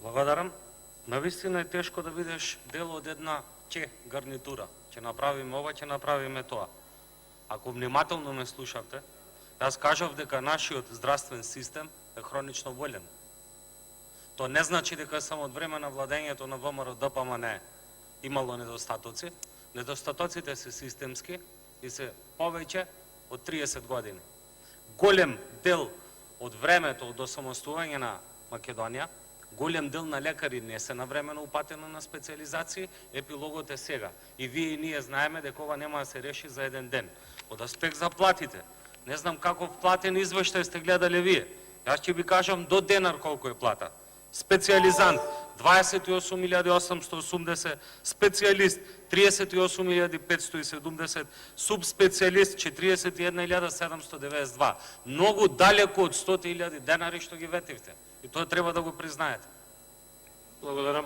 Благодарам. Навистина е тешко да видиш дел од една гарнитура. Ќе направиме ова, ќе направиме тоа. Ако внимателно ме слушавте, јас кажав дека нашиот здравствен систем е хронично болен. Тоа не значи дека само од време на владењето на ВМРО ДПМН имало недостатоци. Недостатоците се системски и се повеќе од 30 години. Голем дел од времето од осамостување на Македонија, голем дел на лекари не се навремено упатено на специализации, епилогот е сега. И вие и ние знаеме дека ова нема да се реши за еден ден. Од аспект за платите, не знам каков платен извештај сте гледале вие. Јас ќе ви кажам до денар колку е плата. Специализант 28.880, специјалист 38.570, субспецијалист 41.792. Многу далеку од 100.000 денари што ги ветивте. И тоа треба да го признаете. Благодарам.